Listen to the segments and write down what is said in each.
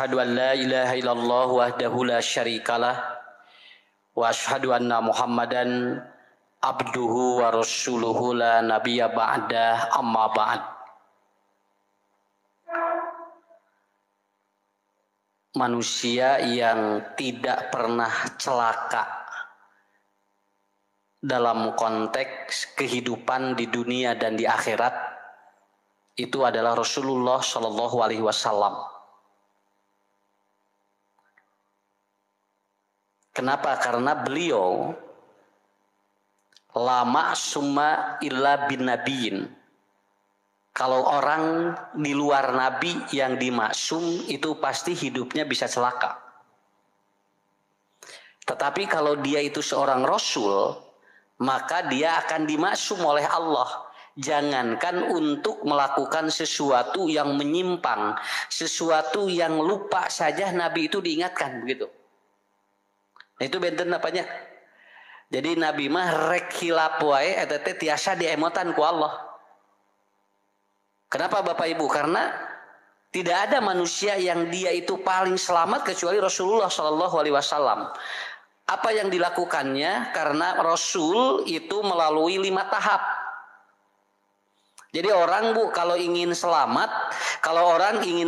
Asyhadu an la ilaha illallah wahdahu la syarikalah wa asyhadu anna Muhammadan abduhu wa rasuluhu la nabiyya ba'dah amma ba'd. Manusia yang tidak pernah celaka dalam konteks kehidupan di dunia dan di akhirat itu adalah Rasulullah Shallallahu Alaihi Wasallam. Kenapa? Karena beliau lama summa illa bin nabiyin. Kalau orang di luar nabi yang dimaksum itu pasti hidupnya bisa celaka. Tetapi kalau dia itu seorang rasul, maka dia akan dimaksum oleh Allah. Jangankan untuk melakukan sesuatu yang menyimpang, sesuatu yang lupa saja Nabi itu diingatkan begitu. Nah, itu benten apanya? Jadi Nabi mah rek hilap wae eta teh tiasa diemotan ku Allah. Kenapa Bapak Ibu? Karena tidak ada manusia yang dia itu paling selamat kecuali Rasulullah Shallallahu Alaihi Wasallam. Apa yang dilakukannya? Karena Rasul itu melalui 5 tahap. Jadi orang kalau ingin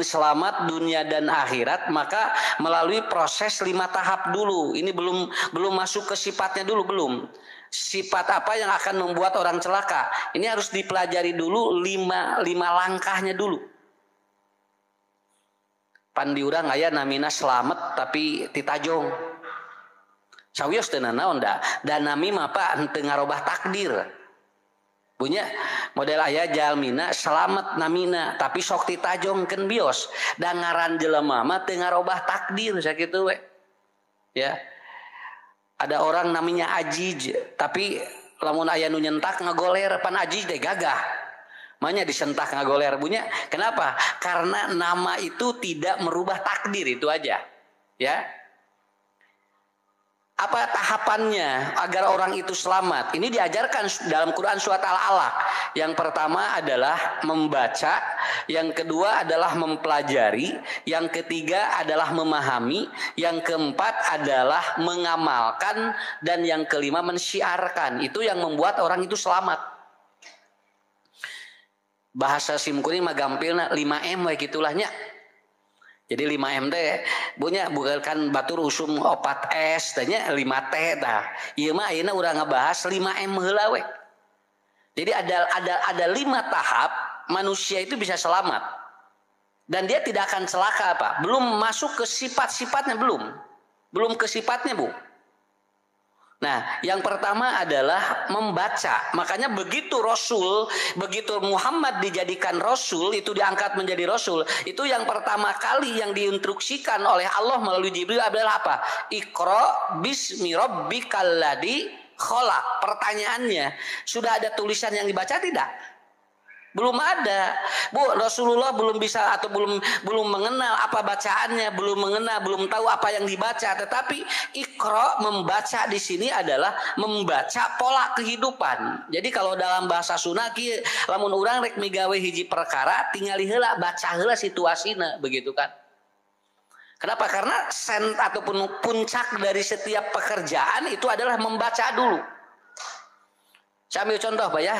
selamat dunia dan akhirat, maka melalui proses 5 tahap dulu. Ini belum masuk ke sifatnya dulu, belum. Sifat apa yang akan membuat orang celaka? Ini harus dipelajari dulu 5 langkahnya dulu. Pandi urang aya namina selamat tapi titajong. Sawios teu naon da. Dan nami mah Pak teu ngarobah takdir. Punya model ayah jalmina selamat namina tapi sok ditajongkeun bios dan ngaran jelema mah teu ngarobah takdir sakitu we. Ya. Ada orang namanya Ajij tapi lamun aya nu nyentak ngagoler pan Ajij teh gagah. Manya disentak ngagoler punya. Kenapa? Karena nama itu tidak merubah takdir, itu aja. Ya. Apa tahapannya agar orang itu selamat? Ini diajarkan dalam Quran surat Al-Alaq. Yang pertama adalah membaca, yang kedua adalah mempelajari, yang ketiga adalah memahami, yang keempat adalah mengamalkan, dan yang kelima mensyiarkan. Itu yang membuat orang itu selamat. Bahasa simkuring mah gampilna 5M we gitulahnya. Jadi 5M teh bukan batur usum opat es tanya 5T tah. Ieu mah ayeuna urang ngebahas 5M heula we. Jadi ada 5 tahap manusia itu bisa selamat. Dan dia tidak akan celaka apa? Belum masuk ke sifat-sifatnya belum. Belum ke sifatnya, Bu. Nah, yang pertama adalah membaca. Makanya begitu Muhammad dijadikan Rasul, itu diangkat menjadi Rasul, itu yang pertama kali yang diinstruksikan oleh Allah melalui Jibril adalah apa? Iqra bismi rabbikal ladzi khalaq. Pertanyaannya, sudah ada tulisan yang dibaca tidak? Belum ada. Bu, Rasulullah belum bisa atau belum mengenal apa bacaannya, belum tahu apa yang dibaca. Tetapi Iqra, membaca di sini adalah membaca pola kehidupan. Jadi kalau dalam bahasa Sunda kieu, lamun urang rek migawe hiji perkara, tingali heula baca heula situasina, begitu kan? Kenapa? Karena ataupun puncak dari setiap pekerjaan itu adalah membaca dulu. Saya ambil contoh Pak ya.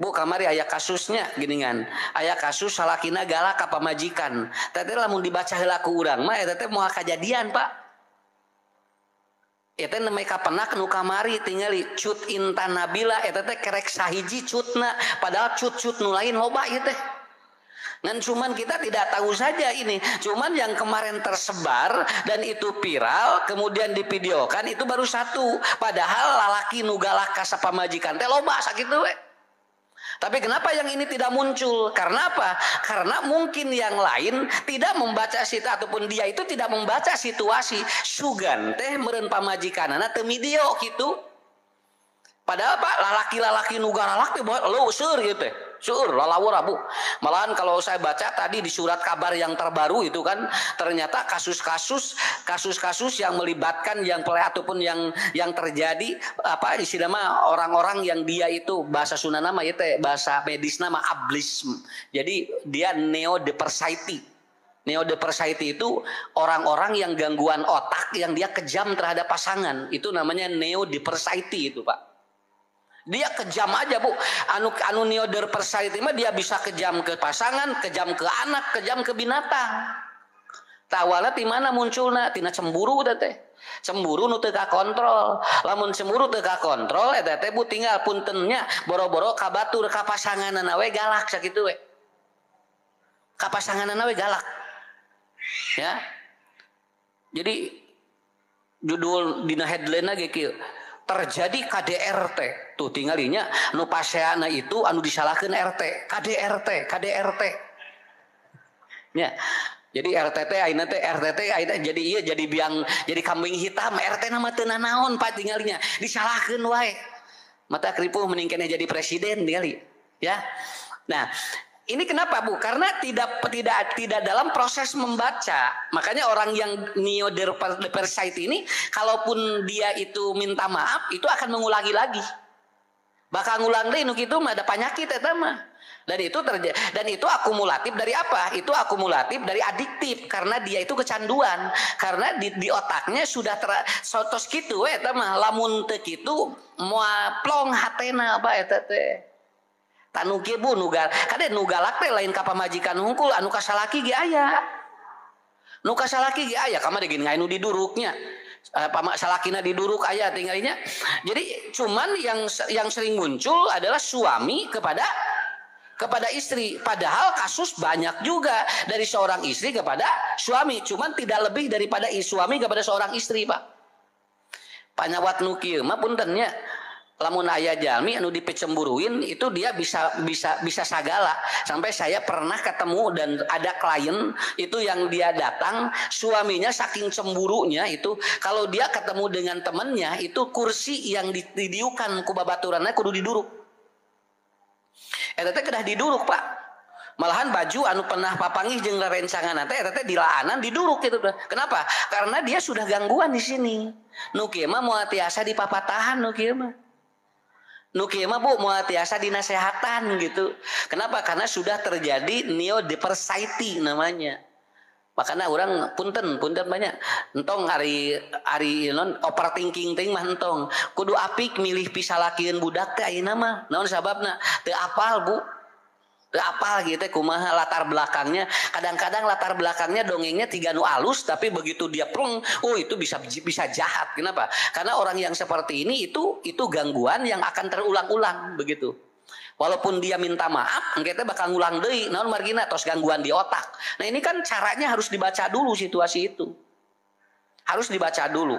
Bu, kamari aya kasusnya geningan. Aya kasus salakina galak ka pamajikan. Teh lamun dibaca heula ku urang mah eta teh moal kajadian, Pak. Eta nemai kapenak nu kamari tingali cut Intan Nabila eta teh kerek sahiji cutna, padahal cut-cut nu lain loba ieu teh. Dan cuman kita tidak tahu saja ini. Cuman yang kemarin tersebar dan itu viral, kemudian divideokan itu baru 1. Padahal lalaki nu galak ka sapamajikan teh loba sakitu we. Tapi kenapa yang ini tidak muncul? Karena apa? Karena mungkin yang lain tidak membaca ataupun dia itu tidak membaca situasi. Sugan teh meureun pamajikanana teu video kitu. Padahal Pak lalaki-lalaki nu galak teh lu seur ieu teh. Seur lalawur Bu. Malahan kalau saya baca tadi di surat kabar yang terbaru itu kan ternyata kasus-kasus yang melibatkan ataupun yang terjadi apa istilahnya orang-orang yang dia itu bahasa Sunda nama bahasa medis nama ablisme. Jadi dia neodepersiti. Neodepersite itu orang-orang yang gangguan otak yang dia kejam terhadap pasangan. Itu namanya neodepersite itu, Pak. Dia kejam aja, Bu. Anu neodepersite mah dia bisa kejam ke pasangan, kejam ke anak, kejam ke binatang. Tawala di mana munculna? Tina cemburu teh. Cemburu nu teu kakontrol. Lamun cemburu teu kakontrol eta teh Bu tinggal puntennya boro-boro kabatur ka pasanganna we galak sakitu we. Ka pasanganna we galak. Ya. Jadi judul dina headline-na ge kieu. Terjadi KDRT. Tuh tinggalinya nu paseana itu anu disalahkeun RT. KDRT. Ya. Jadi RTT ayeuna teh RTT ayeuna jadi ieu jadi biang jadi kambing hitam. RT nama teu naon Pak tinggalinya. Disalahkeun wae. Mata kripuh mending keneh jadi presiden tingali. Ya. Nah, ini kenapa Bu? Karena tidak dalam proses membaca. Makanya orang yang neodepersite ini, kalaupun dia itu minta maaf, itu akan mengulangi lagi. Bakal ngulang deh, itu mah ada penyakit eta mah. Dan itu akumulatif dari apa? Itu akumulatif dari adiktif karena dia itu kecanduan. Karena di otaknya sudah sotos gitu, eta mah lamun teu kitu moal plong hatena apa eta teh. Tanu kieu Bu nu galak teh lain ka pamajikan hungkul anu ka salaki ge aya. Nu ka salaki ge aya ka mah deui ngainu diduruknya. Salakina diduruk aya tinggalinya. Jadi cuman yang sering muncul adalah suami kepada istri. Padahal kasus banyak juga dari seorang istri kepada suami, cuman tidak lebih daripada suami kepada seorang istri, Pak. Panyawat nu kieu mah puntennya lamun aya jalmi anu dipecemburuin itu dia bisa sagala. Sampai saya pernah ketemu dan ada klien itu yang dia datang suaminya saking cemburunya itu kalau dia ketemu dengan temannya itu kursi yang didiukan ku babaturanna kudu diduruk. Eta teh kedah diduruk, Pak. Malahan baju anu pernah papangih jeung rerencangan teh eta teh dilaanan diduruk gitu. Kenapa? Karena dia sudah gangguan di sini. Nu kieu mah moal tiasa dipapatahan nu kieu mah. Nu kieu mah Bu moal tiasa dinasehatan gitu. Kenapa? Karena sudah terjadi neodepersite namanya. Makanya orang punten banyak. Entong hari non overthinking ting mah entong. Kudu apik milih pisalakieun budak teh ayeuna mah. Naon sababna? Teu apal Bu. Teu apal gitu kumaha latar belakangnya. Kadang-kadang latar belakangnya dongengnya tiga nu alus tapi begitu dia plong, itu bisa jahat. Kenapa? Karena orang yang seperti ini itu gangguan yang akan terulang-ulang begitu. Walaupun dia minta maaf, kita bakal ngulang deui. Naon margina tos gangguan di otak. Nah, ini kan caranya harus dibaca dulu situasi itu. Harus dibaca dulu.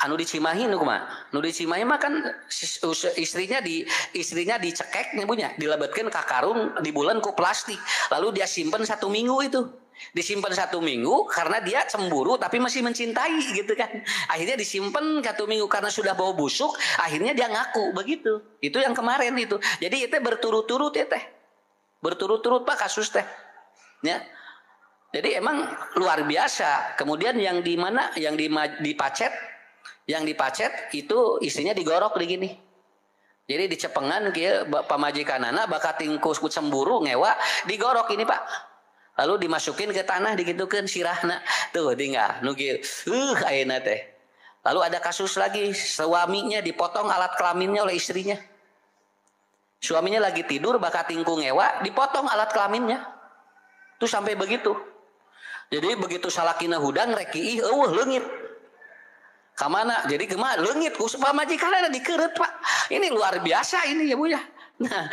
Anu dicimahi nu kumaha? Nu dicimahi mah kan istrinya dicekek nya punya, dilebetkeun ka karung dibuleun ku plastik. Lalu dia simpen 1 minggu itu. Disimpan 1 minggu karena dia cemburu tapi masih mencintai gitu kan. Akhirnya disimpan 1 minggu karena sudah bau busuk, akhirnya dia ngaku begitu. Itu yang kemarin itu. Jadi itu berturut-turut ya teh. Berturut-turut Pak kasus teh. Ya. Jadi emang luar biasa. Kemudian yang di mana yang dipacet itu istrinya digorok di gini. Jadi dicepengan kieu pamajikanana bakat tingkus ku cemburu ngewa digorok ini Pak. Lalu dimasukin ke tanah digitukeun sirahna. Tuh tinggal nu kieu. Ayeuna teh. Lalu ada kasus lagi suaminya dipotong alat kelaminnya oleh istrinya. Suaminya lagi tidur bakat tingku ngewa dipotong alat kelaminnya. Tuh sampai begitu. Jadi begitu salakina hudang reki leungit. Kamana? Jadi kemana? Leungit ku pamajikanana dikeureut Pak. Ini luar biasa ini ya Bu ya. Nah,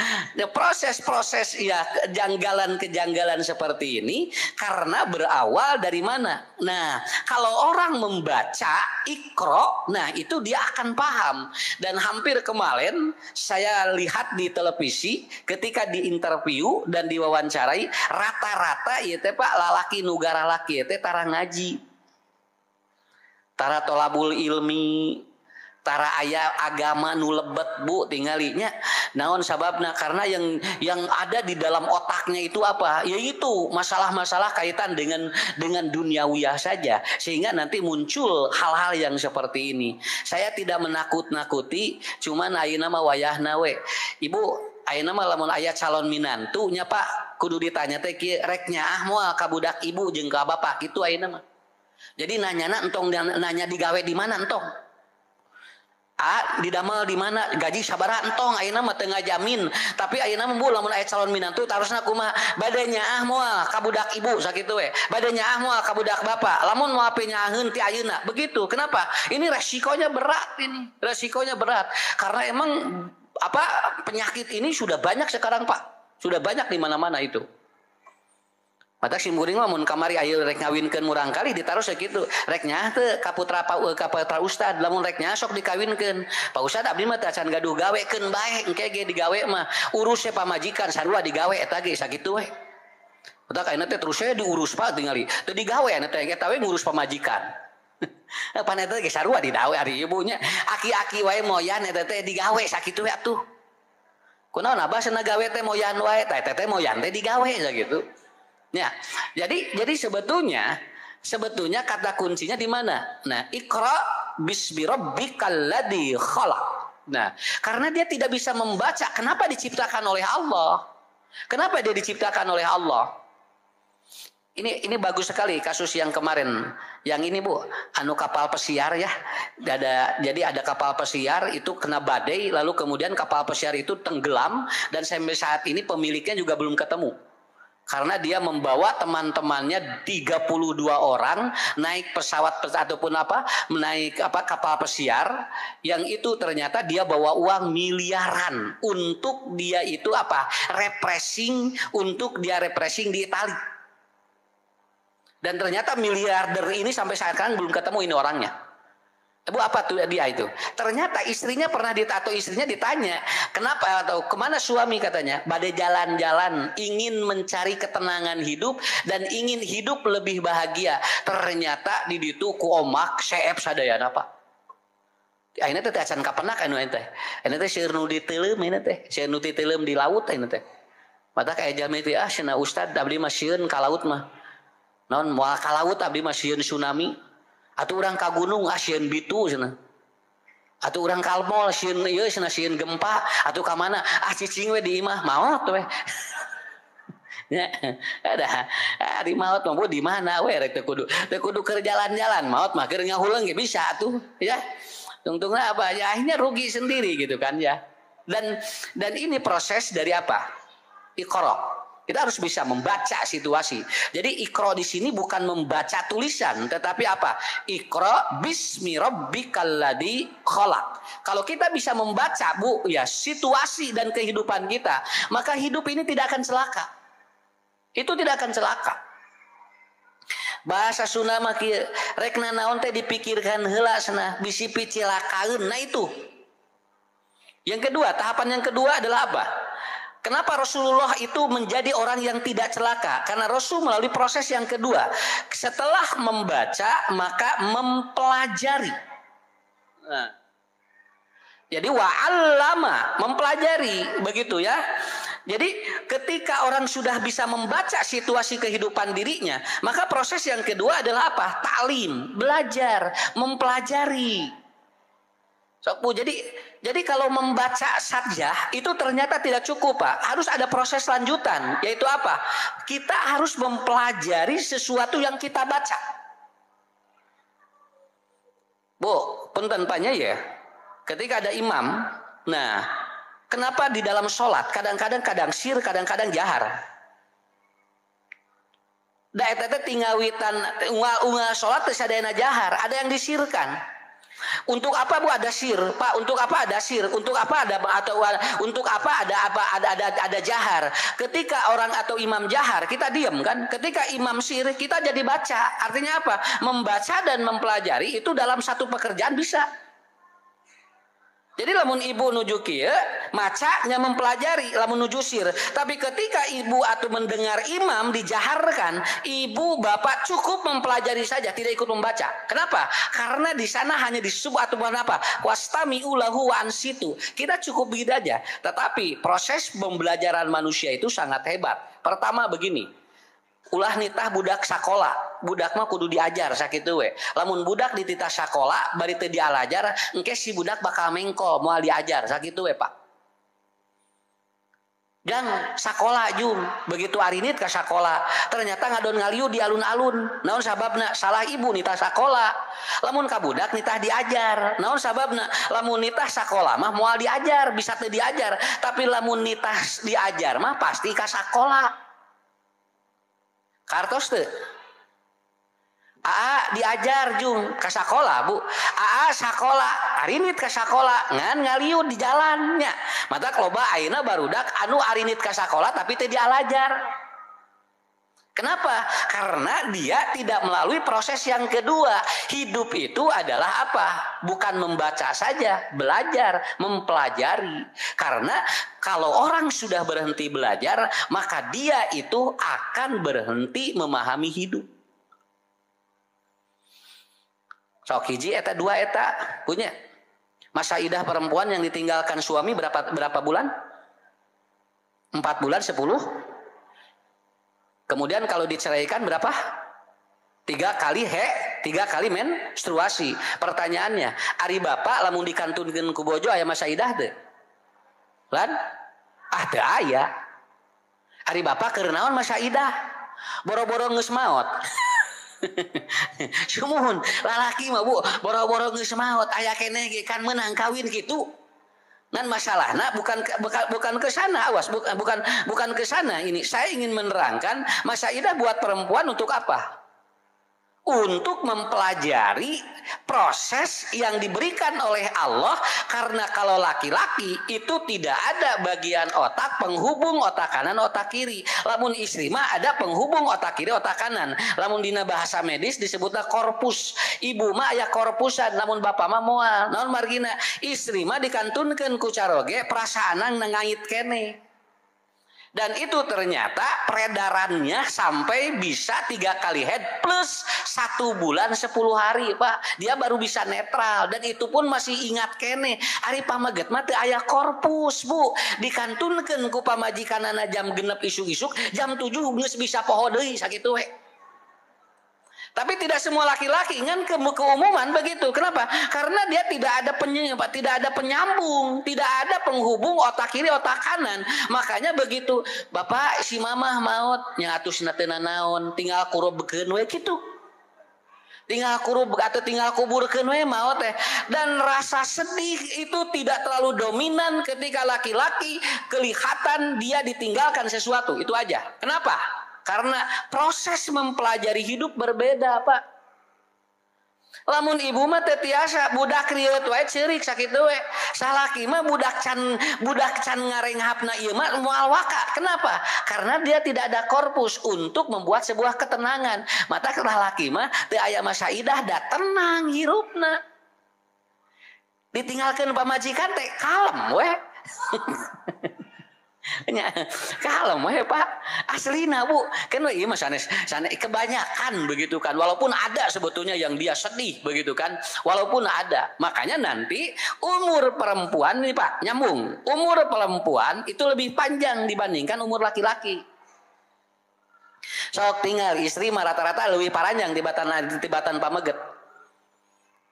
proses-proses ya kejanggalan seperti ini karena berawal dari mana? Nah, kalau orang membaca Iqra, nah itu dia akan paham. Dan hampir kemarin saya lihat di televisi ketika diinterview dan diwawancarai rata-rata ieu teh Pak lalaki nugara laki teh tara ngaji. Tara tolabul ilmi, tara aya agama nu lebet Bu tinggalinya. Naon sababna? Karena yang ada di dalam otaknya itu apa? Yaitu masalah-masalah kaitan dengan duniawiyah saja, sehingga nanti muncul hal-hal yang seperti ini. Saya tidak menakut-nakuti, cuman ayeuna mah wayahna we. Ibu, ayeuna mah lamun aya calon minantunya Pak, kudu ditanya teh kieu rek nyaah moal ka budak ibu jeung ka bapak kitu ayeuna mah. Jadi nanyana entong nanya digawe di mana entong. Didamel di mana gaji sabaraha entong ayeuna mah teu ngajamin, tapi ayeuna mah lamun aya calon minantu tarosna kumaha bade nyaah moal ka budak ibu sakitu we, bade nyaah moal ka budak bapak, lamun moal penyaheun ti ayeuna begitu. Kenapa? Ini resikonya berat ini, resikonya berat karena emang penyakit ini sudah banyak sekarang Pak, sudah banyak di mana-mana itu. Mata simkuring mah mun kamari ayeuna rek ngawinkeun murang kali ditaruh sakitu. Rek nyaah teu ka putra ustad, lamun rek nyaah sok dikawinkeun. Pak Ustad abdi mah teu acan gaduh gawekeun bae, engke ge digawe mah urus se pamajikan sarua digawe eta ge sakitu we. Utak ayeuna teh terus diurus Pak tingali. Teu digawe anu teh eta we ngurus pamajikan. Pan eta ge sarua didawe ari ibunya. Aki-aki wae moyan eta teh digawe sakitu we atuh. Kunaon abah cenah gawe teh moyan wae, tah eta teh moyan teh digawe sakitu. Ya, jadi sebetulnya kata kuncinya di mana? Nah, Iqra bismi rabbikal ladzi khalaq. Nah, karena dia tidak bisa membaca, kenapa diciptakan oleh Allah? Kenapa dia diciptakan oleh Allah? Ini bagus sekali kasus yang kemarin. Yang ini Bu, anu kapal pesiar ya. Jadi ada kapal pesiar itu kena badai, lalu kemudian kapal pesiar itu tenggelam dan sampai saat ini pemiliknya juga belum ketemu. Karena dia membawa teman-temannya 32 orang naik pesawat ataupun naik kapal pesiar yang itu ternyata dia bawa uang miliaran untuk dia itu repressing di Italia. Dan ternyata miliarder ini sampai sekarang belum ketemu ini orangnya. Bu, apa tuh dia itu? Ternyata istrinya istrinya ditanya, kenapa atau kemana suami katanya? Badai jalan-jalan, ingin mencari ketenangan hidup dan ingin hidup lebih bahagia. Ternyata di ditu ku omak seep sadayana Pak. Ayeuna teh acan kapenak anu teh. Ayeuna teh seueur nu diteuleum ayeuna teh, seueur nu diteuleum di laut ayeuna teh. Mata kayak jalmi teh cenah ustad abdi mah sieun ka laut mah. Naon moal ka laut abdi mah sieun tsunami. Atau orang ka gunung asieun bitu cenah. Atau orang ka mall sieun ieu cenah sieun gempa, atau ka mana cicing we di imah maot we. Ya, ada di maot mah di mana we rek teu kudu keur jalan-jalan, maot mah keur ngahuleung ge bisa tuh ya. Untungnya apa? Ya akhirnya rugi sendiri gitu kan ya. Dan ini proses dari apa? Iqra. Kita harus bisa membaca situasi. Jadi Iqra di sini bukan membaca tulisan, tetapi apa? Iqra bismi rabbikal ladzi khalaq. Kalau kita bisa membaca, Bu, ya situasi dan kehidupan kita, maka hidup ini tidak akan celaka. Itu tidak akan celaka. Bahasa Sunda mah kieu, rekna naon teh dipikirkan heula cenah bisi picilakaeun. Nah itu. Yang kedua, tahapan yang kedua adalah apa? Kenapa Rasulullah itu menjadi orang yang tidak celaka? Karena Rasul melalui proses yang kedua. Setelah membaca, maka mempelajari. Nah. Jadi wa'allama, mempelajari, begitu ya. Jadi ketika orang sudah bisa membaca situasi kehidupan dirinya, maka proses yang kedua adalah apa? Ta'lim, belajar, mempelajari. Sok Bu, jadi kalau membaca saja itu ternyata tidak cukup Pak. Harus ada proses lanjutan, yaitu apa? Kita harus mempelajari sesuatu yang kita baca. Bu, punten Paknya ya. Ketika ada imam, nah, kenapa di dalam sholat kadang-kadang sir, kadang-kadang jahar? Da eta teh tinggawitan unggal sholat teh sadayana jahar, ada yang disirkan. Untuk apa Bu ada sir, Pak? Untuk apa ada sir? Untuk apa ada ada jahar? Ketika orang atau imam jahar, kita diam kan? Ketika imam sir, kita jadi baca. Artinya apa? Membaca dan mempelajari itu dalam satu pekerjaan bisa. Jadi lamun ibu nuju kieu, macanya mempelajari, lamun nuju sir. Tapi ketika ibu atau mendengar imam dijaharkan, ibu bapak cukup mempelajari saja, tidak ikut membaca. Kenapa? Karena di sana hanya disebut atau apa? Wastami'u lahu wa ansitu. Kita cukup begitu aja. Tetapi proses pembelajaran manusia itu sangat hebat. Pertama begini. Ulah nitah budak sakola, budak mah kudu diajar sakitu we. Lamun budak dititah sakola bari teu dialajar, engke si budak bakal mengkol moal diajar sakitu we Pak. Jang sakola jung begitu arinit ke sakola ternyata ngadon ngaliu di alun-alun naon sababna salah ibu nitah sakola lamun kabudak nitah diajar naon sababna lamun nitah sakola mah moal diajar bisa teu diajar tapi lamun nitah diajar mah pasti ka sakola kartos teu Aa diajar jung ke sekolah bu Aa sekolah arinit ke sekolah ngan ngaliut di jalannya mata loba ayeuna barudak anu arinit ke sekolah tapi teu dialajar kenapa karena dia tidak melalui proses yang kedua hidup itu adalah apa bukan membaca saja belajar mempelajari karena kalau orang sudah berhenti belajar maka dia itu akan berhenti memahami hidup. Sok hiji eta dua eta punya masa idah perempuan yang ditinggalkan suami berapa bulan? 4 bulan 10. Kemudian kalau diceraikan berapa? 3 kali menstruasi. Pertanyaannya, ari bapak lamun dikantunkeun ku bojo aya masa idah teu? Lan? Ah teu aya. Ari bapak keur naon masa idah? Boro-boro geus maot. Sumuhun lalaki mah bu boro-boro geus maot aya keneh ge kan menang kawin kitu dan masalahna bukan ke sana awas bukan ke sana ini saya ingin menerangkan masa idah buat perempuan untuk apa untuk mempelajari proses yang diberikan oleh Allah karena kalau laki-laki itu tidak ada bagian otak penghubung otak kanan otak kiri lamun istri mah ada penghubung otak kiri otak kanan lamun dina bahasa medis disebutnya korpus ibu mah aya korpusan lamun bapak mah moal naon margina istri mah dikantunkeun ku caroge perasaanna ngait keneh dan itu ternyata peredarannya sampai bisa 3 kali head plus 1 bulan 10 hari pak dia baru bisa netral dan itu pun masih ingat kene ari pamaget mah teu aya korpus bu dikantunkeun ku pamajikanana jam 6 isuk-isuk jam 7 geus bisa poho deui sakitu we tapi tidak semua laki-laki kan keumuman begitu. Kenapa? Karena dia tidak ada penyambung, tidak ada penghubung otak kiri otak kanan. Makanya begitu bapak si mamah maot nya atusna teu naon, tinggal kurubkeun we kitu. Tinggal kurub atau tinggal kuburkeun we maot teh. Dan rasa sedih itu tidak terlalu dominan ketika laki-laki kelihatan dia ditinggalkan sesuatu. Itu aja. Kenapa? Karena proses mempelajari hidup berbeda pak. Lamun ibu mah teu tiasa budak rieuh wae ceurik sakitu we. Salaki mah budak can ngarenghapna ieu mah moal waka. Kenapa? Karena dia tidak ada korpus untuk membuat sebuah ketenangan. Mata lalaki mah teu aya masa idah da tenang hirupna. Ditinggalkeun pamajikan teh kalem we. Kalem we pak aslina bu kan ieu mah sanes kebanyakan begitu kan walaupun ada sebetulnya yang dia sedih begitu kan walaupun ada makanya nanti umur perempuan nih pak nyambung umur perempuan itu lebih panjang dibandingkan umur laki-laki sok tinggal istri mah rata-rata lebih panjang tibatan pameget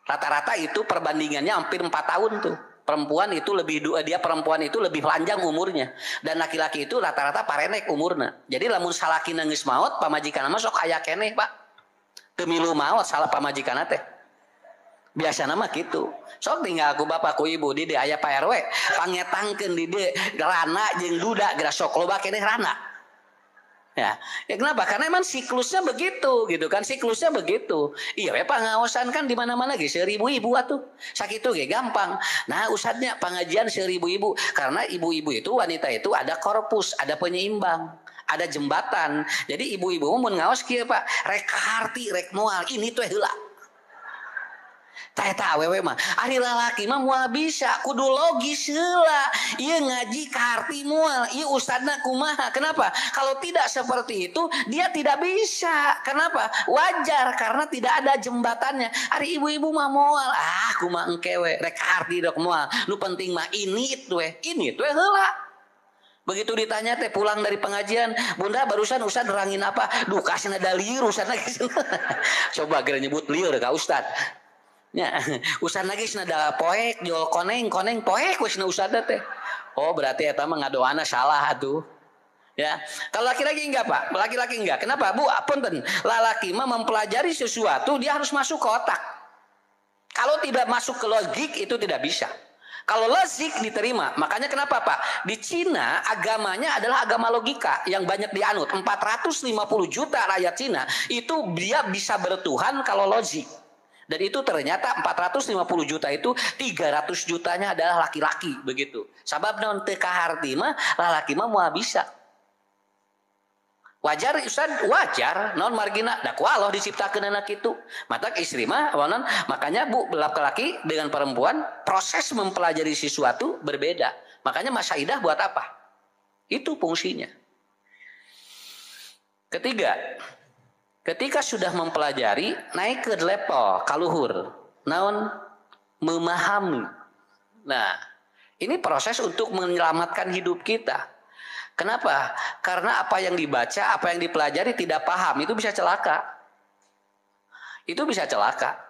rata-rata itu perbandingannya hampir 4 tahun tuh perempuan itu perempuan itu lebih panjang umurnya dan laki-laki itu rata-rata parenek umurna jadi lamun salakina geus maot pamajikanna mah sok aya keneh pak teu milu maot salah pamajikanna teh biasana mah kitu sok tinggal ku bapak ku ibu di dieu aya Pak RW pangetangkeun di dieu rana jeung duda geura sok loba keneh rana ya kenapa? Karena emang siklusnya begitu gitu kan siklusnya begitu iya we pangaosan kan di mana-mana ge 1000 ibu atuh sakitu ge gampang nah ustadznya pengajian 1000 ibu karena ibu-ibu itu wanita itu ada korpus ada penyeimbang ada jembatan jadi ibu-ibu mun ngaos kieu Pak rek kaharti rek moal ini tuh heula eta awewe mah ari lalaki mah moal bisa kudu logis heula ieu ngaji kaharti moal ieu ustadna kumaha kenapa kalau tidak seperti itu dia tidak bisa kenapa wajar karena tidak ada jembatannya ari ibu-ibu mah moal kumaha engke we rek kaharti dok moal nu penting mah ini tuh heula begitu ditanya teh pulang dari pengajian bunda barusan ustad nerangin apa duh kasih nada liur ustad lagi coba gara nyebut liur ka ustad ya, ustad lagi nada poek jual koneng poek wes na ustad teh. Oh berarti eta mah ngadoana salah atuh. Ya, kalau laki-laki enggak Pak, laki-laki enggak. Kenapa Bu? Punten, laki mah mempelajari sesuatu dia harus masuk ke otak. Kalau tidak masuk ke logik itu tidak bisa. Kalau logik diterima, makanya kenapa Pak? Di Cina agamanya adalah agama logika yang banyak dianut. 450 juta rakyat Cina itu dia bisa bertuhan kalau logik. Dan itu ternyata 450 juta itu 300 jutanya adalah laki-laki begitu. Sabab non teu kaharti mah lalaki mah moal bisa. Wajar Ustaz, wajar non margina da ku Allah diciptakeun anak itu. Matak istri mah awanan makanya Bu laki-laki dengan perempuan proses mempelajari sesuatu berbeda. Makanya masaidah buat apa? Itu fungsinya. Ketiga, ketika sudah mempelajari naik ke level kaluhur, naon memahami. Nah, ini proses untuk menyelamatkan hidup kita. Kenapa? Karena apa yang dibaca, apa yang dipelajari tidak paham, itu bisa celaka. Itu bisa celaka.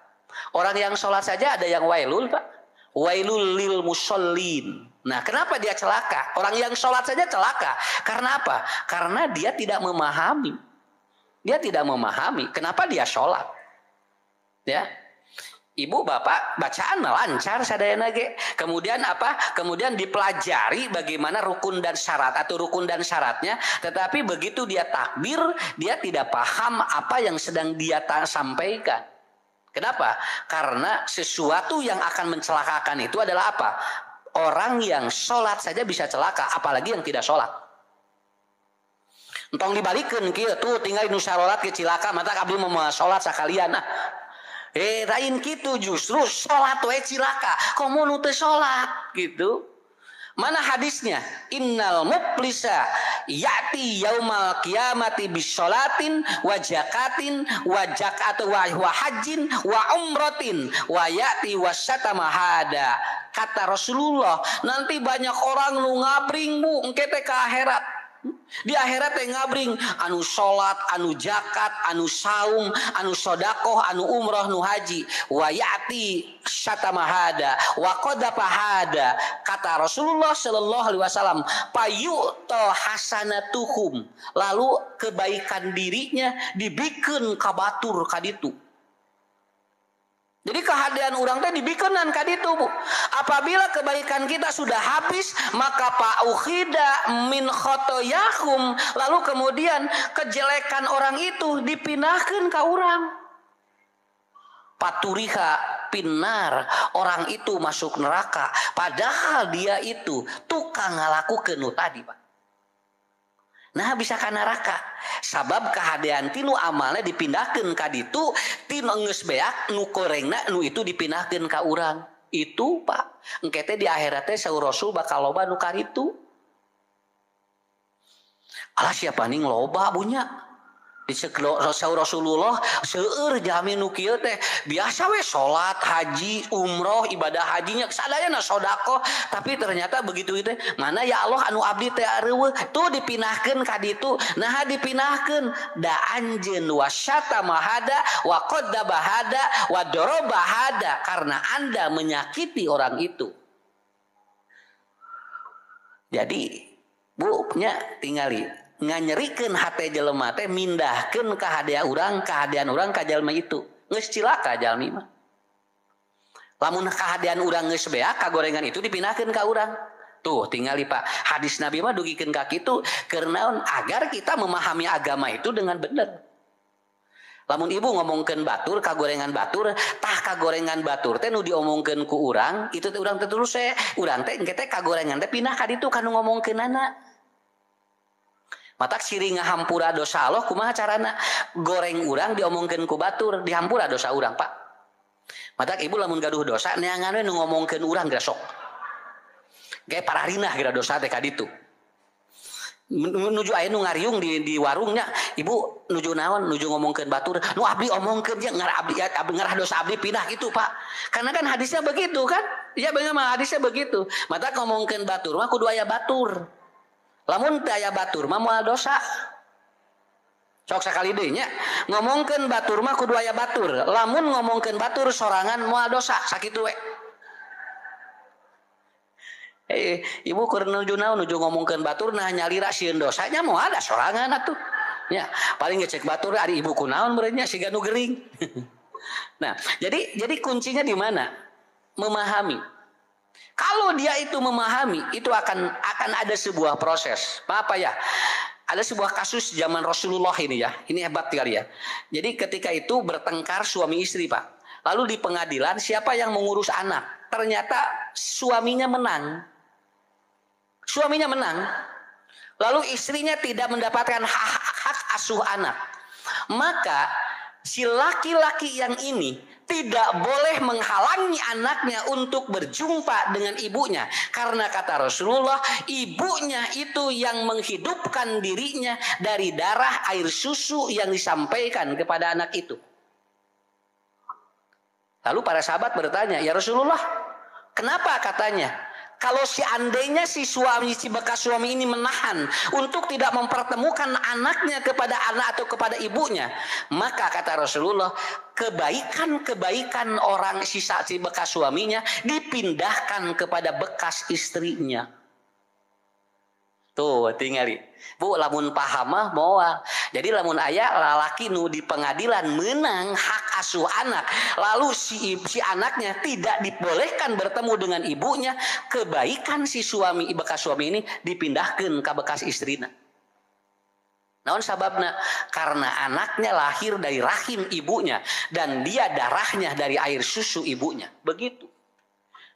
Orang yang sholat saja ada yang wailul Pak. Wailul lil musallin. Nah kenapa dia celaka? Orang yang sholat saja celaka. Karena apa? Karena dia tidak memahami. Dia tidak memahami. Kenapa dia sholat? Ya. Ibu bapak bacaan lancar sadayana ge. Kemudian apa? Kemudian dipelajari bagaimana rukun dan syarat atau rukun dan syaratnya. Tetapi begitu dia takbir, dia tidak paham apa yang sedang dia sampaikan. Kenapa? Karena sesuatu yang akan mencelakakan itu adalah apa? Orang yang sholat saja bisa celaka, apalagi yang tidak sholat. Entong dibalikkan kieu tuh tinggal nu salat ke cilaka, mata abdi mau sholat sakalian. Nah, lain gitu justru sholat we cilaka komo nu teu sholat gitu. Mana hadisnya? Innal muflisa ya'ti yaumal qiyamati bisyolatin wa zakatin wa zakat wa hajjin wa umratin wa ya'ti wasyatama hada. Kata Rasulullah, nanti banyak orang nu ngabring Bu engke teh ka akhirat. Di akhirat teh ngabring anu salat, anu zakat, anu saum, anu sodakoh, anu umroh, nu haji. Wa ya'ti syatamahada wa qadapahada. Kata Rasulullah sallallahu alaihi wasallam, payu'to hasanatuhum. Lalu kebaikan dirinya dibikeun ka batur kaditu. Jadi kehadiran orang teh dibikeun ka ditu Bu. Apabila kebaikan kita sudah habis, maka fa'ukhida min khotoyakum, lalu kemudian kejelekan orang itu dipindahkan ke orang. Paturiha pinar, orang itu masuk neraka, padahal dia itu tukang ngalakukeun nu tadi Pak. Nah bisa ka neraka. Sabab kehadiran tinu amalnya dipindahkan ka ditu, tinu geus beak nu korengna nu itu dipindahkan ka urang. Itu Pak, engke teh di akhirat teh saur Rasul bakal loba nu karitu. Alah siapa ning loba bunya? Dicekel saur Rasulullah seueur jalmi nu kieu teh biasa we salat, haji, umroh, ibadah hajinya sadayana sedekah, tapi ternyata begitu teh mana ya Allah anu abdi teh areueuh tuh dipinahkeun ka ditu. Nah dipinahkeun da anjeun wasyatamahada wa qaddabahada wa darabahada, karena Anda menyakiti orang itu. Jadi Bu nya tingali nganyerikeun hate jelema teh mindahkeun ka kahadian urang ka jalma itu. Geus cilaka jalmi mah. Lamun kahadian urang geus beak kagorengan itu dipindahkeun ka urang. Tuh tingali Pak, hadis Nabi mah dugikeun ka kitu keur naon? Agar kita memahami agama itu dengan benar. Lamun ibu ngomongkeun batur kagorengan batur, tah kagorengan batur teh nu diomongkeun ku urang, itu teh urang teh terus urang teh engke teh kagorengan teh pindah ka ditu kanu ngomongkeunana. Matak siri ngahampura dosa Allah kumaha carana? Goreng urang diomongkeun ku batur, dihampura dosa urang Pak. Matak ibu lamun gaduh dosa neangan we nu ngomongkeun urang geura sok. Ge pararinah geura dosa teh ka ditu. Nuju aya nu ngariung di warungnya, ibu nuju naon? Nuju ngomongkeun batur. Nu abdi omongkeun je ngarah dosa abdi pindah gitu Pak. Karena kan hadisnya begitu kan? Iya bener mah hadisnya begitu. Matak ngomongkeun batur mah kudu aya batur. Lamun teu aya batur mah moal dosa. Sok sakali deui nya. Ngomongkeun batur mah kudu aya batur. Lamun ngomongkeun batur sorangan moal dosa, sakitu we. Ibu keur nuju naon nuju ngomongkeun batur nah nyalira sieun dosanya mau ada sorangan atuh. Ya, paling ngecek batur ari ibu kunaon meureun nya siga nu gering. Nah, jadi kuncinya di mana? Memahami. Kalau dia itu memahami, itu akan ada sebuah proses. Apa ya? Ada sebuah kasus zaman Rasulullah ini ya. Ini hebat kali ya. Jadi ketika itu bertengkar suami istri, Pak. Lalu di pengadilan siapa yang mengurus anak? Ternyata suaminya menang. Suaminya menang. Lalu istrinya tidak mendapatkan hak asuh anak. Maka si laki-laki yang ini tidak boleh menghalangi anaknya untuk berjumpa dengan ibunya. Karena kata Rasulullah, ibunya itu yang menghidupkan dirinya dari darah air susu yang disampaikan kepada anak itu. Lalu para sahabat bertanya, ya Rasulullah, kenapa katanya? Kalau seandainya si bekas suami ini menahan untuk tidak mempertemukan anaknya kepada anak atau kepada ibunya, maka kata Rasulullah, kebaikan orang si bekas suaminya dipindahkan kepada bekas istrinya. Tuh tingali, Bu, lamun paham mah moal. Jadi lamun aya lalaki nu di pengadilan menang hak asuh anak, lalu si anaknya tidak dibolehkan bertemu dengan ibunya, kebaikan si bekas suami ini dipindahkan ke bekas istrina. Naon sababna? Karena anaknya lahir dari rahim ibunya dan dia darahnya dari air susu ibunya. Begitu.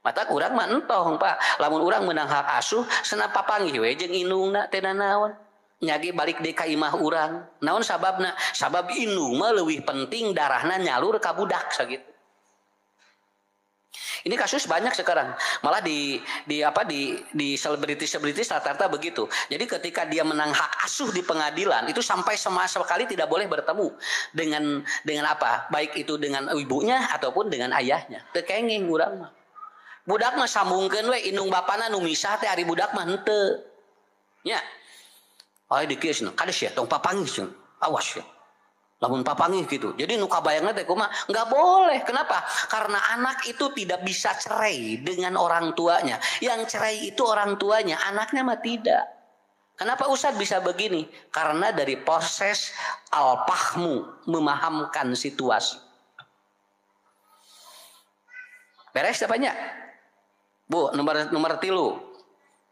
Mata urang mah entong, Pak. Lamun urang menang hak asuh, senap papanggih we jeung indungna teh naon. Nyage balik deui ka imah urang. Naon sababna? Sabab indung mah leuwih penting darahna nyalur ka budak sakitu. Ini kasus banyak sekarang. Malah di selebritis rata-rata begitu. Jadi ketika dia menang hak asuh di pengadilan, itu sampai sama sekali tidak boleh bertemu dengan apa? Baik itu dengan ibunya ataupun dengan ayahnya. Teu kenging urang mah. Budak mah sambungkeun we indung bapana nu misah teh ari budak mah henteu. Nya. Ai dikeusna, kades ya tong papanggih. Awas ya. Lamun papanggih gitu. Jadi nu kabayangna teh kumaha? Enggak boleh. Kenapa? Karena anak itu tidak bisa cerai dengan orang tuanya. Yang cerai itu orang tuanya, anaknya mah tidak. Kenapa Ustaz bisa begini? Karena dari proses al-fahmu, memahamkan situasi. Beres apanya? Bu, nomor 3.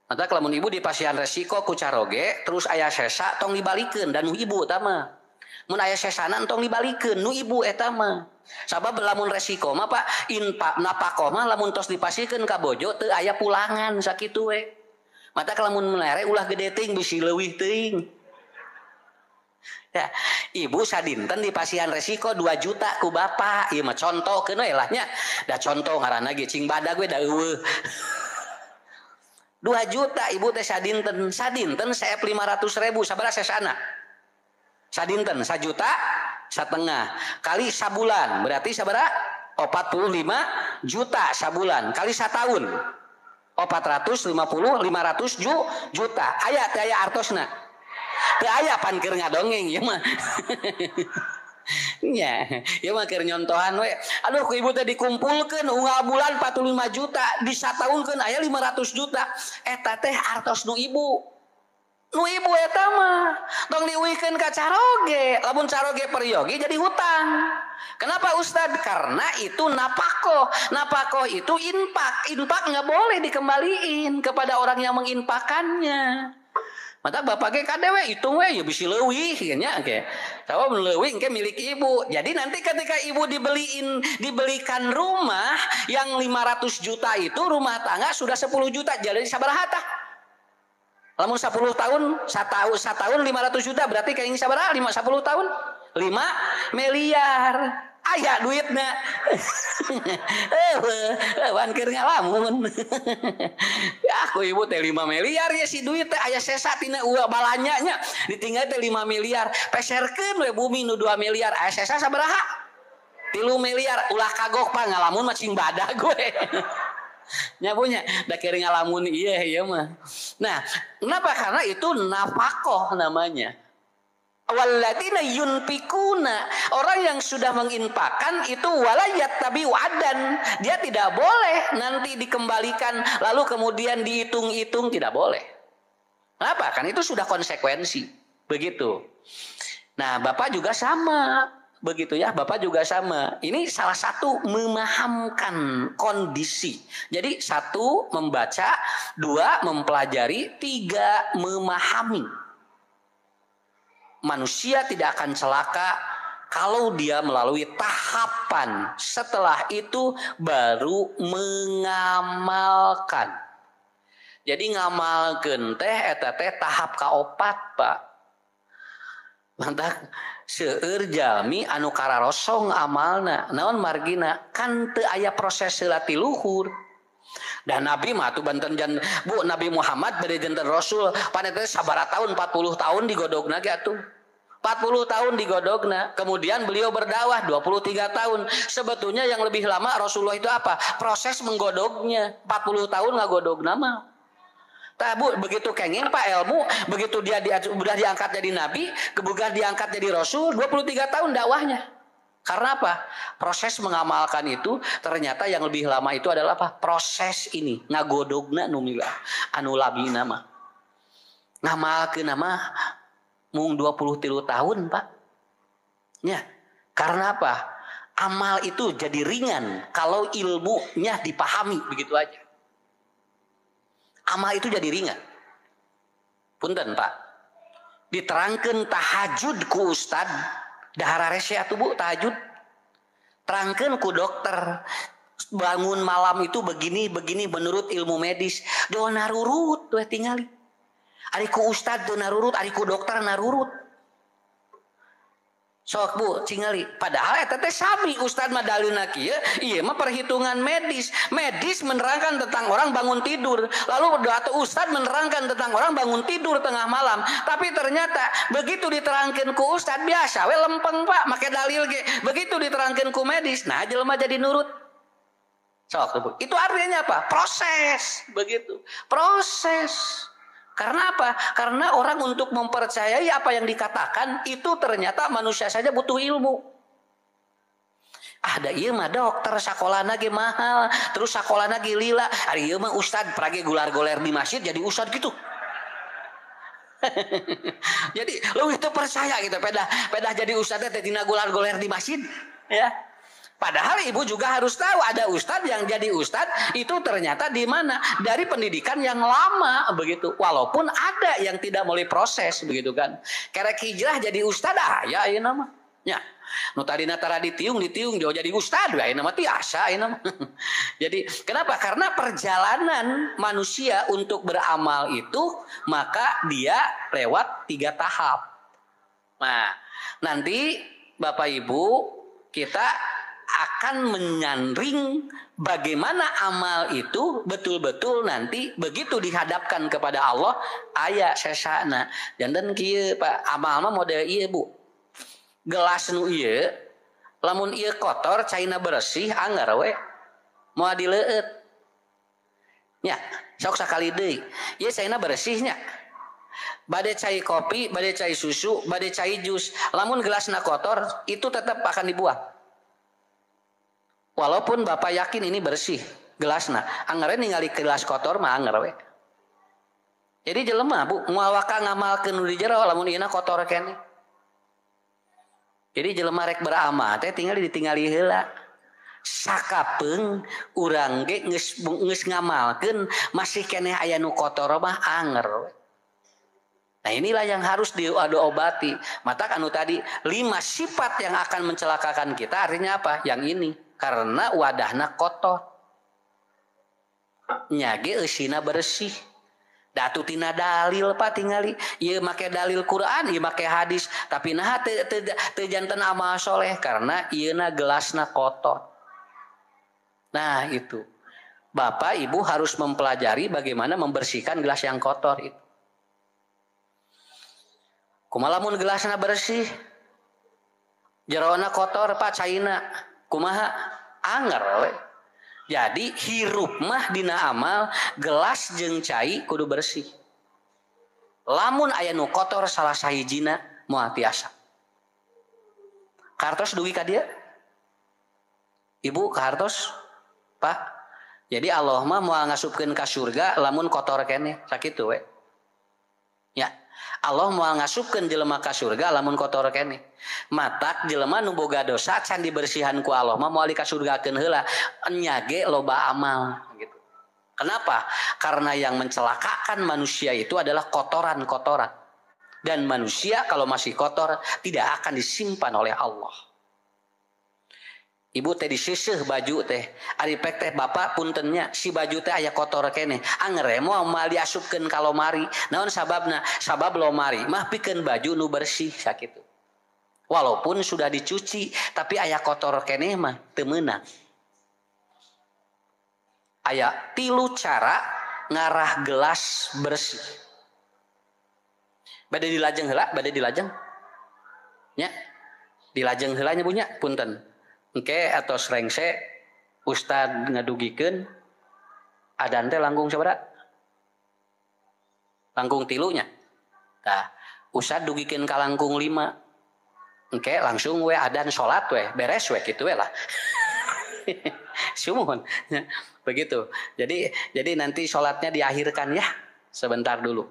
Mata lamun ibu di pasien resiko ku caroge, terus aya sesa tong dibalikeun dan nu ibu eta mah. Mun aya sesana tong dibalikeun nu ibu eta mah. Sabab lamun resiko mah Pak, napakoh mah lamun tos dipasikeun ka bojo teu aya pulangan sakitu we. Mata lamun melere ulah gede teuing bisi leuwih teuing. Ya, ibu sadinten di pasien resiko 2 juta ku bapak. Ieu mah contohkeun we lah nya. Da contoh ngaranna ge cing badag we da eueuh. 2 juta ibu teh sadinten saep 500.000 sabaraha sesana? Sadinten 1,5 juta kali sabulan berarti sabaraha? 45 juta sabulan kali satahun 450 500 juta. Aya teh aya artosna. Teu aya pan keur ngadongeng ieu mah. Nya, ieu mah keur nyontohan we. Aduh ku ibu teh dikumpulkeun unggal bulan 45 juta, di satahunkeun aya 500 juta. Eta teh artos nu ibu. Nu ibu eta mah tong diuwihkeun ka caroge. Lamun caroge peryogi jadi hutang. Kenapa Ustad? Karena itu napakoh. Napakoh itu infak. Infak nggak boleh dikembaliin kepada orang yang menginfakannya. Mata bapak ge kadewe hitung we ya bisi leuwih nya ge. Sabab leuwih engke milik ibu. Jadi nanti ketika ibu dibelikan rumah yang 500 juta itu rumah tangga sudah 10 juta. Jadi sabaraha tah? Lamun 10 tahun, satahun 500 juta berarti kayak ini sabaraha? 10 tahun 5 miliar. Aya duitna. Wan keur ngalamun. Ya aku ibu teh 5 miliar ya si duit teh aya sesa tina balanya nya. Ditinggal teh 5 miliar. Peserkeun we bumi nu 2 miliar. Aya sesa sabaraha? 3 miliar. Ulah kagok pa ngalamun macing badag gue. Nya punya da keur ngalamun ieu mah. Nah, kenapa? Karena itu nafakoh namanya. Walladzina yunfikuna, orang yang sudah menginfakkan itu walayat tabi wadan, dia tidak boleh nanti dikembalikan lalu kemudian dihitung-hitung, tidak boleh. Kenapa? Kan itu sudah konsekuensi. Begitu. Nah, Bapak juga sama. Begitu ya, Bapak juga sama. Ini salah satu memahamkan kondisi. Jadi satu membaca, dua mempelajari, tiga memahami. Manusia tidak akan celaka kalau dia melalui tahapan. Setelah itu baru mengamalkan. Jadi ngamalkeun teh eta teh tahap kaopat, Pak. Mantap seueur jalmi anu kararosong amalna. Naon margina? Kan teu aya proses selati luhur. Dan Nabi mah tuh banten jan Bu Nabi Muhammad bade janten Rasul paneta sabaraha tahun 40 tahun digodogna ge atuh. 40 tahun digodogna. Kemudian beliau berdakwah 23 tahun. Sebetulnya yang lebih lama Rasulullah itu apa? Proses menggodognya. 40 tahun ngagodogna mah. Tah Bu, begitu kenging Pak ilmu, begitu dia udah diangkat jadi nabi, kemudian diangkat jadi rasul, 23 tahun dakwahnya. Karena apa? Proses mengamalkan itu ternyata yang lebih lama itu adalah apa? Proses ini ngagodogna numila anu labina mah. Ngamalkeun mah mung 23 tahun, Pak. Ya. Karena apa? Amal itu jadi ringan kalau ilmunya dipahami, begitu aja. Amal itu jadi ringan. Punten, Pak. Diterangkeun tahajud ku ustad, dahar rese atuh Bu tahajud. Terangkeun ku dokter, bangun malam itu begini menurut ilmu medis. Do narurut tuh tingali. Ari ku ustad do narurut, ari ku dokter narurut. Sok Bu cingali, padahal eta teh sami ustad mah dalilna kieu, ieu mah perhitungan medis. Medis menerangkan tentang orang bangun tidur. Lalu atau ustad menerangkan tentang orang bangun tidur tengah malam. Tapi ternyata begitu diterangkeun ku ustad biasa we lempeng Pak, make dalil ge. Begitu diterangkeun ku medis, nah jelema jadi nurut. Sok Bu. Itu artinya apa? Proses, begitu. Proses. Karena apa? Karena orang untuk mempercayai apa yang dikatakan itu ternyata manusia saja butuh ilmu. Ada ieu mah dokter sakolana ge mahal, terus sakolana ge lila. Ari ieu mah ustad prage gular-goler di masjid jadi ustad gitu. Jadi lu itu percaya gitu, pedah jadi ustad teh tina gular-goler di masjid, ya. Padahal ibu juga harus tahu ada ustadz yang jadi ustadz itu ternyata di mana? Dari pendidikan yang lama begitu. Walaupun ada yang tidak melalui proses begitu kan. Kerek hijrah jadi ustadz ya ini nama. Ya. Nu tadina tara ditiung jauh jadi ustadz ya ini nama tiasa ini nama. Jadi kenapa? Karena perjalanan manusia untuk beramal itu maka dia lewat 3 tahap. Nah, nanti Bapak Ibu kita akan menyanring bagaimana amal itu betul-betul nanti begitu dihadapkan kepada Allah aya sesana. Janten kieu Pak, amal mah model ieu Bu. Gelas nu ieu lamun ieu kotor caina bersih anger we. Moal dileueut. Nya, sok sakali deui. Ieu caina bersihnya. Bade cai kopi, bade cai susu, bade cai jus. Lamun gelasna kotor itu tetap akan dibuang. Walaupun Bapak yakin ini bersih gelasna, anggarnya ningali gelas kotor mah anger we. Jadi jelema Bu, moal waka ngamalkeun di jero lamun ieu kotor keneh. Jadi jelema rek beramal teh tinggal ditinggali heula. Sakapeung urang ge geus ngamalkeun masih keneh aya nu kotor mah anger we. Nah inilah yang harus diobati. Mata anu tadi 5 sifat yang akan mencelakakan kita artinya apa? Yang ini. Karena wadahna kotor. Nyage eusina bersih. Datu tina dalil Pak tingali. Ieu make dalil Quran, ieu make hadis, tapi nah teu janten amal soleh karena ieuna gelasna kotor. Nah, itu. Bapak Ibu harus mempelajari bagaimana membersihkan gelas yang kotor itu. Kumaha lamun gelasna bersih? Jeroana kotor Pak caina. Kumaha anger we. Jadi hirup mah dina amal gelas jeung cai kudu bersih. Lamun aya nu kotor salah sahijina moal tiasa. Kartos dugi ka dia? Ibu kartos? Pak. Jadi Allah mah moal ngasupkeun ka surga lamun kotor keneh, sakitu we. Ya. Allah moal ngasupkeun jelema ka surga lamun kotor keneh. Matak jelema nu boga dosa can dibersihan ku Allah mah moal ka surgakeun heula, nya ge loba amal gitu. Kenapa? Karena yang mencelakakan manusia itu adalah kotoran-kotoran. Dan manusia kalau masih kotor tidak akan disimpan oleh Allah. Ibu teh disiseuh baju teh, ari pek teh bapak puntennya si baju teh aya kotor keneh. Angere moal diasupkeun ka lomari. Naon sababna? Sabab lomari mah pikeun baju nu bersih sakitu. Walaupun sudah dicuci tapi aya kotor keneh mah teu meunang. Aya 3 cara ngarah gelas bersih. Bade dilajeng heula, bade dilajeng. Nya. Dilajeng heula nya punya, punten. Engke atos rengse Ustad ngadugikeun adan teh langkung sabaraha? Langkung 3 nya. Tah, Ustad dugikeun ka langkung 5. Engke langsung we adan salat we, beres we kitu we lah. Sumuhun. Begitu. Jadi nanti sholatnya diakhirkan ya. Sebentar dulu.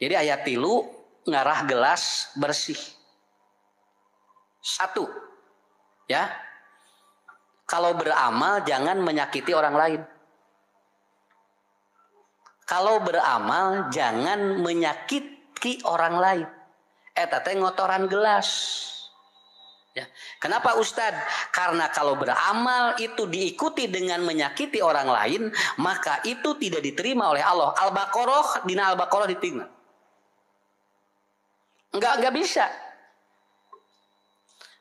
Jadi ayat 3 ngarah gelas bersih. 1. Ya. Kalau beramal jangan menyakiti orang lain. Kalau beramal jangan menyakiti orang lain. Eta teh ngotoran gelas. Ya. Kenapa Ustadz? Karena kalau beramal itu diikuti dengan menyakiti orang lain, maka itu tidak diterima oleh Allah. Al-Baqarah, dina Al-Baqarah ditinggal. Enggak bisa.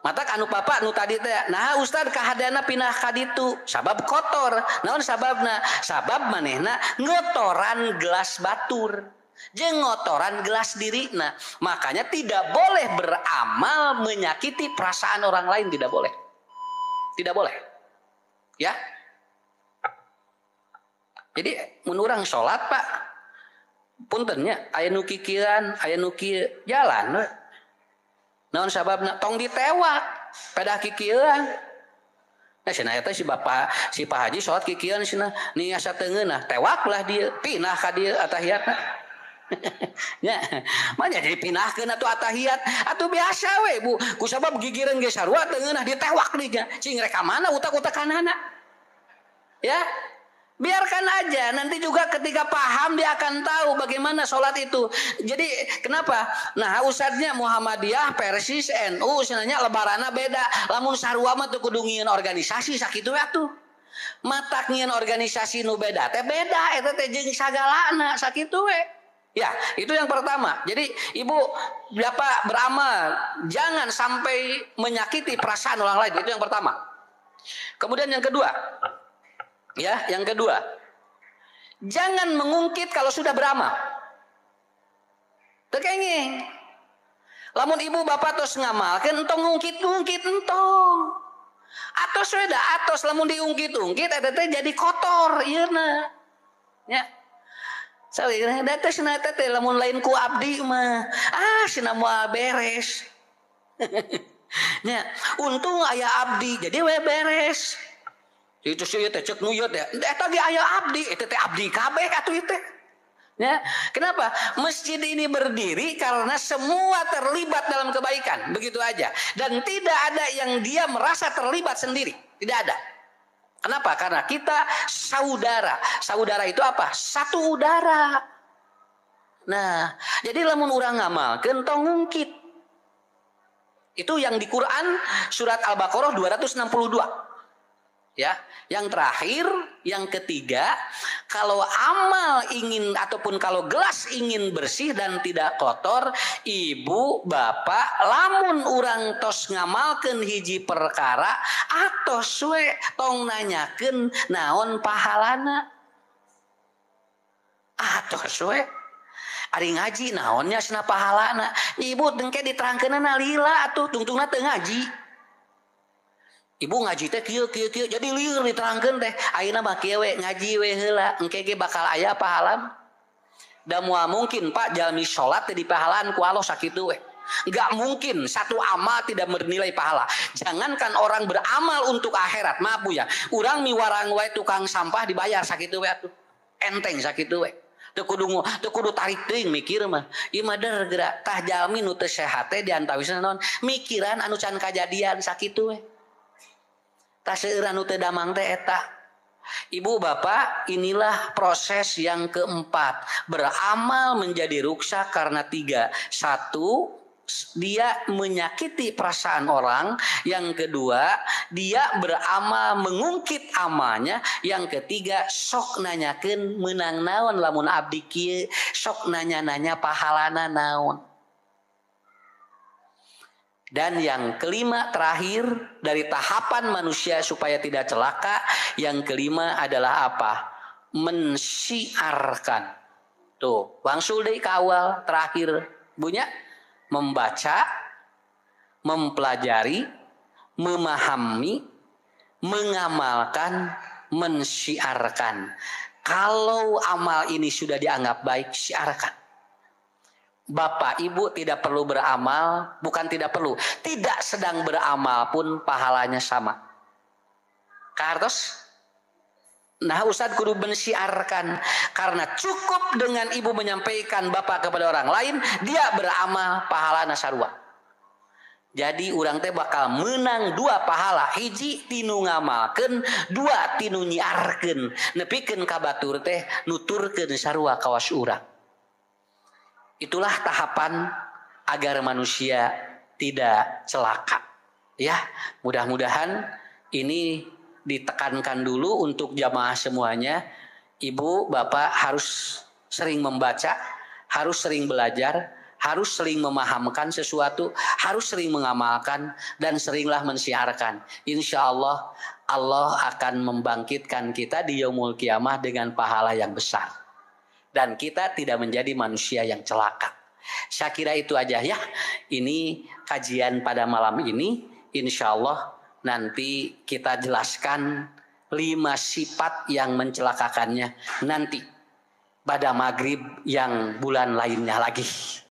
Mata anu papa anu tadi teh, nah Ustadz kahadana pindah ka ditu, sabab kotor. Naon sababna? Sabab manehna ngotoran gelas batur. Jeung ngotoran gelas dirina. Makanya tidak boleh beramal menyakiti perasaan orang lain, tidak boleh. Tidak boleh. Ya. Jadi mun urang salat Pak, puntennya aya nu kikiran, aya nu kieu jalan we. Naon sababna? Tong ditewak pada kikieuan. Nah cenah eta si Bapak si Pak Haji salat kikieuan cenah ning asa teungeunah tewaklah dia pindah ka dieu atahiyatna. Ya, manya jadi pinahkeun atuh atahiyat atuh biasa we Bu. Kusabab gigireun ge sarua teungeunah ditewak deui nya. Cing rek ka mana utak-utakanana. Ya. Biarkan aja, nanti juga ketika paham dia akan tahu bagaimana sholat itu. Jadi kenapa? Nah ustadznya Muhammadiyah, Persis, NU, sebenarnya lebarana beda. Lamun sarua mah teu kudu ngieun organisasi sakitu we atuh. Matak ngieun organisasi nu beda teh beda eta teh jeung sagalana sakitu we. Ya, itu yang pertama. Jadi ibu Bapak beramal jangan sampai menyakiti perasaan orang lain. Itu yang pertama. Kemudian yang kedua. Ya, yang kedua, jangan mengungkit kalau sudah beramal. Tekenging. Lamun ibu bapak tos ngamalkeun entong ngungkit entong. Atos we da atos lamun diungkit-ungkit eta teh jadi kotor ieuna. Ya. Sawi da teh cenah teh lamun lain ku abdi mah, cenah moal beres. Ya, untung aya abdi jadi we beres. Itu sih teh cek nuyut ya. Eta ge aya abdi, eta teh abdi kabeh atuh teh. Ya, kenapa? Masjid ini berdiri karena semua terlibat dalam kebaikan, begitu aja. Dan tidak ada yang dia merasa terlibat sendiri, tidak ada. Kenapa? Karena kita saudara. Saudara itu apa? Satu udara. Nah, jadi lamun urang ngamalkeun tong ngungkit. Itu yang di Quran surat Al-Baqarah 262. Ya, yang terakhir, yang ketiga, kalau amal ingin ataupun kalau gelas ingin bersih dan tidak kotor, ibu, bapak, lamun urang tos ngamalkeun hiji perkara atos we tong nanyakeun naon pahalana. Atos we ari ngaji naonnya cenah pahalana. Ibu dengke diterangkeunana lila atuh tungtungna teu ngaji. Ibu ngaji teh kieu jadi lieur diterangkeun teh ayeuna mah kieu we ngaji we heula engke ge bakal aya pahala. Da moal mungkin Pak jalmi salat teh dipahalaan ku Allah sakitu we. Nggak mungkin satu amal tidak bernilai pahala. Jangankan orang beramal untuk akhirat, maaf Bu ya. Urang miwarang wae tukang sampah dibayar sakitu we atuh. Enteng sakitu we. Teu kudu tarik teuing mikir mah. Ieu mah gerak tah jalmi nu teu sehat teh diantawisna naon? Mikiran anu can kajadian sakitu we. Tah seueur anu teu damang teh eta. Ibu bapak, inilah proses yang keempat. Beramal menjadi ruksak karena 3. 1, dia menyakiti perasaan orang. Yang kedua, dia beramal mengungkit amalnya. Yang ketiga, sok nanyakeun menang naon lamun abdi kieu, sok nanya-nanya pahalana naon. Dan yang kelima terakhir dari tahapan manusia supaya tidak celaka, yang kelima adalah apa? Mensiarkan. Tuh, wangsul deui ka awal terakhir bunya membaca, mempelajari, memahami, mengamalkan, mensiarkan. Kalau amal ini sudah dianggap baik, siarkan. Bapak ibu tidak perlu beramal, bukan tidak perlu, tidak sedang beramal pun pahalanya sama. Kartos, nah Ustadz kudu mensiarkan, karena cukup dengan ibu menyampaikan bapak kepada orang lain, dia beramal pahalana sarua. Jadi urang teh bakal menang 2 pahala, hiji tinu ngamalkeun, 2 tinu nyiarkeun, nepikeun ka batur teh nuturkeun sarua kawas urang. Itulah tahapan agar manusia tidak celaka. Ya, mudah-mudahan ini ditekankan dulu untuk jamaah semuanya. Ibu, bapak harus sering membaca, harus sering belajar, harus sering memahamkan sesuatu, harus sering mengamalkan, dan seringlah mensiarkan. Insya Allah, Allah akan membangkitkan kita di yaumul kiamah dengan pahala yang besar. Dan kita tidak menjadi manusia yang celaka. Saya kira itu aja ya. Ini kajian pada malam ini. Insya Allah nanti kita jelaskan 5 sifat yang mencelakakannya nanti pada maghrib yang bulan lainnya lagi.